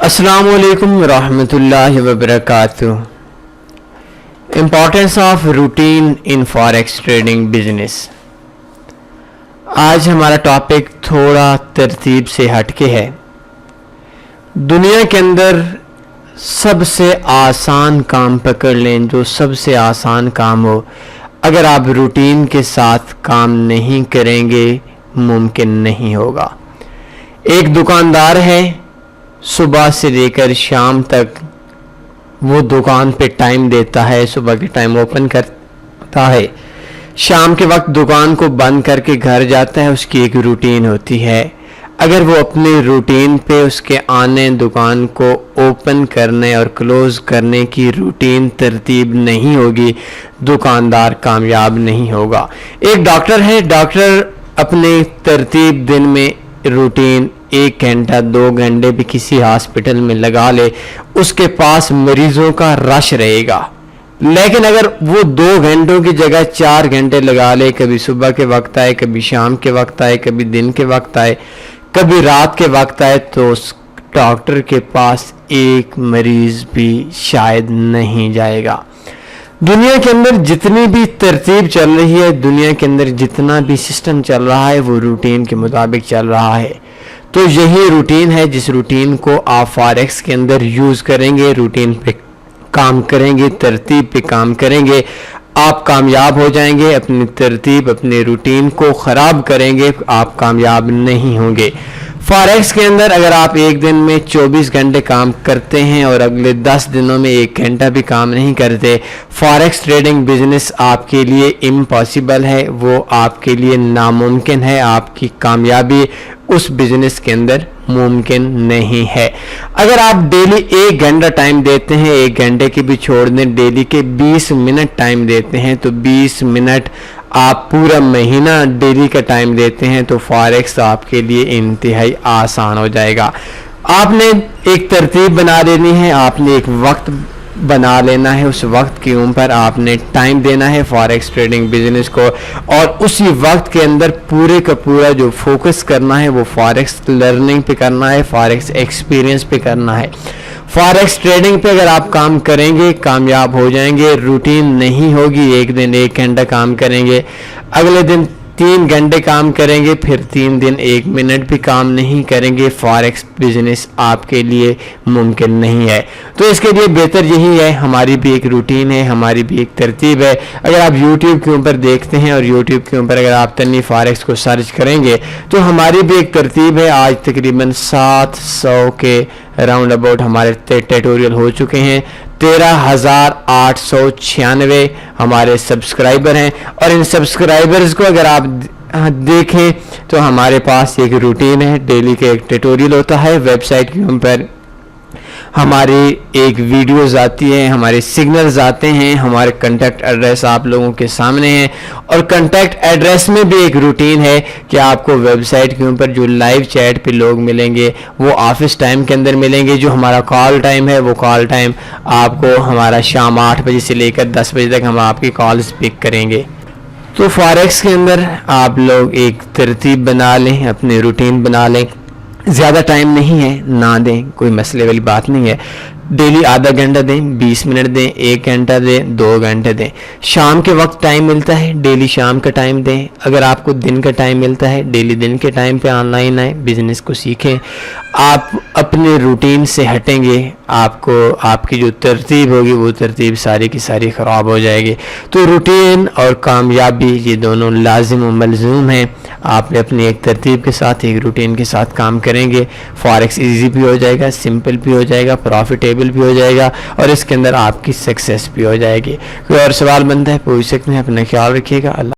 السلام علیکم ورحمۃ اللہ وبرکاتہ۔ Importance of routine in forex trading business. آج ہمارا ٹاپک تھوڑا ترتیب سے ہٹ کے ہے۔ دنیا کے اندر سب سے آسان کام پکڑ لیں، جو سب سے آسان کام ہو، اگر آپ روٹین کے ساتھ کام نہیں کریں گے ممکن نہیں ہوگا۔ ایک دکاندار ہے، صبح سے لے کر شام تک وہ دکان پہ ٹائم دیتا ہے، صبح کے ٹائم اوپن کرتا ہے، شام کے وقت دکان کو بند کر کے گھر جاتا ہے۔ اس کی ایک روٹین ہوتی ہے۔ اگر وہ اپنے روٹین پہ اس کے آنے، دکان کو اوپن کرنے اور کلوز کرنے کی روٹین ترتیب نہیں ہوگی، دکاندار کامیاب نہیں ہوگا۔ ایک ڈاکٹر ہے، ڈاکٹر اپنے ترتیب دن میں روٹین 1 گھنٹہ 2 گھنٹے بھی کسی ہاسپٹل میں لگا لے، اس کے پاس مریضوں کا رش رہے گا۔ لیکن اگر وہ 2 گھنٹوں کی جگہ 4 گھنٹے لگا لے، کبھی صبح کے وقت آئے، کبھی شام کے وقت آئے، کبھی دن کے وقت آئے، کبھی رات کے وقت آئے، تو اس ڈاکٹر کے پاس ایک مریض بھی شاید نہیں جائے گا۔ دنیا کے اندر جتنی بھی ترتیب چل رہی ہے، دنیا کے اندر جتنا بھی سسٹم چل رہا ہے، وہ روٹین کے مطابق چل رہا ہے۔ تو یہی روٹین ہے جس روٹین کو آپ فاریکس کے اندر یوز کریں گے، روٹین پہ کام کریں گے، ترتیب پہ کام کریں گے، آپ کامیاب ہو جائیں گے۔ اپنی ترتیب، اپنے روٹین کو خراب کریں گے، آپ کامیاب نہیں ہوں گے۔ فاریکس کے اندر اگر آپ ایک دن میں 24 گھنٹے کام کرتے ہیں اور اگلے 10 دنوں میں 1 گھنٹہ بھی کام نہیں کرتے، فاریکس ٹریڈنگ بزنس آپ کے لیے امپاسبل ہے، وہ آپ کے لیے ناممکن ہے۔ آپ کی کامیابی اس بزنس کے اندر ممکن نہیں ہے۔ اگر آپ ڈیلی 1 گھنٹہ ٹائم دیتے ہیں، 1 گھنٹے کی بھی چھوڑ دیں، ڈیلی کے 20 منٹ ٹائم دیتے ہیں، تو 20 منٹ آپ پورا مہینہ ڈیلی کا ٹائم دیتے ہیں، تو فاریکس آپ کے لیے انتہائی آسان ہو جائے گا۔ آپ نے ایک ترتیب بنا لینی ہے، آپ نے ایک وقت بنا لینا ہے، اس وقت کے اوپر آپ نے ٹائم دینا ہے فاریکس ٹریڈنگ بزنس کو، اور اسی وقت کے اندر پورے کا پورا جو فوکس کرنا ہے وہ فاریکس لرننگ پہ کرنا ہے، فاریکس ایکسپیرینس پہ کرنا ہے۔ فاریکس ٹریڈنگ پہ اگر آپ کام کریں گے کامیاب ہو جائیں گے۔ روٹین نہیں ہوگی، ایک دن 1 گھنٹہ کام کریں گے، اگلے دن 3 گھنٹے کام کریں گے، پھر 3 دن 1 منٹ بھی کام نہیں کریں گے، فاریکس بزنس آپ کے لیے ممکن نہیں ہے۔ تو اس کے لیے بہتر یہی ہے، ہماری بھی ایک روٹین ہے، ہماری بھی ایک ترتیب ہے۔ اگر آپ یوٹیوب کے اوپر دیکھتے ہیں اور یوٹیوب کے اوپر اگر آپ تنی فاریکس کو سرچ کریں گے تو ہماری بھی ایک ترتیب ہے۔ آج تقریباً 700 کے راؤنڈ اباؤٹ ہمارے ٹیٹوریل ہو چکے ہیں، 13,896 ہمارے سبسکرائبر ہیں، اور ان سبسکرائبرز کو اگر آپ دیکھیں تو ہمارے پاس ایک روٹین ہے، ڈیلی کا ایک ٹیٹوریل ہوتا ہے، ویب سائٹ کے اوپر ہماری ایک ویڈیوز آتی ہیں، ہمارے سگنلز آتے ہیں، ہمارے کنٹیکٹ ایڈریس آپ لوگوں کے سامنے ہیں، اور کنٹیکٹ ایڈریس میں بھی ایک روٹین ہے کہ آپ کو ویب سائٹ کے اوپر جو لائیو چیٹ پہ لوگ ملیں گے وہ آفس ٹائم کے اندر ملیں گے۔ جو ہمارا کال ٹائم ہے وہ کال ٹائم آپ کو ہمارا شام 8 بجے سے لے کر 10 بجے تک ہم آپ کی کالز پک کریں گے۔ تو فاریکس کے اندر آپ لوگ ایک ترتیب بنا لیں، اپنی روٹین بنا لیں۔ زیادہ ٹائم نہیں ہے، نہ دیں، کوئی مسئلے والی بات نہیں ہے۔ ڈیلی آدھا گھنٹہ دیں، 20 منٹ دیں، 1 گھنٹہ دیں، 2 گھنٹے دیں۔ شام کے وقت ٹائم ملتا ہے، ڈیلی شام کا ٹائم دیں۔ اگر آپ کو دن کا ٹائم ملتا ہے، ڈیلی دن کے ٹائم پہ آن لائن آئیں، بزنس کو سیکھیں۔ آپ اپنے روٹین سے ہٹیں گے، آپ کو آپ کی جو ترتیب ہوگی وہ ترتیب ساری کی ساری خراب ہو جائے گی۔ تو روٹین اور کامیابی یہ دونوں لازم و ملزوم ہیں۔ آپ اپنی ایک ترتیب کے ساتھ، ایک روٹین کے ساتھ کام کریں گے، فاریکس ایزی بھی ہو جائے گا، سمپل بھی ہو جائے گا، پروفیٹیبل بھی ہو جائے گا، اور اس کے اندر آپ کی سکسیس بھی ہو جائے گی۔ کوئی اور سوال بنتا ہے پوچھ سکتے ہیں۔ اپنا خیال رکھیے گا۔ اللہ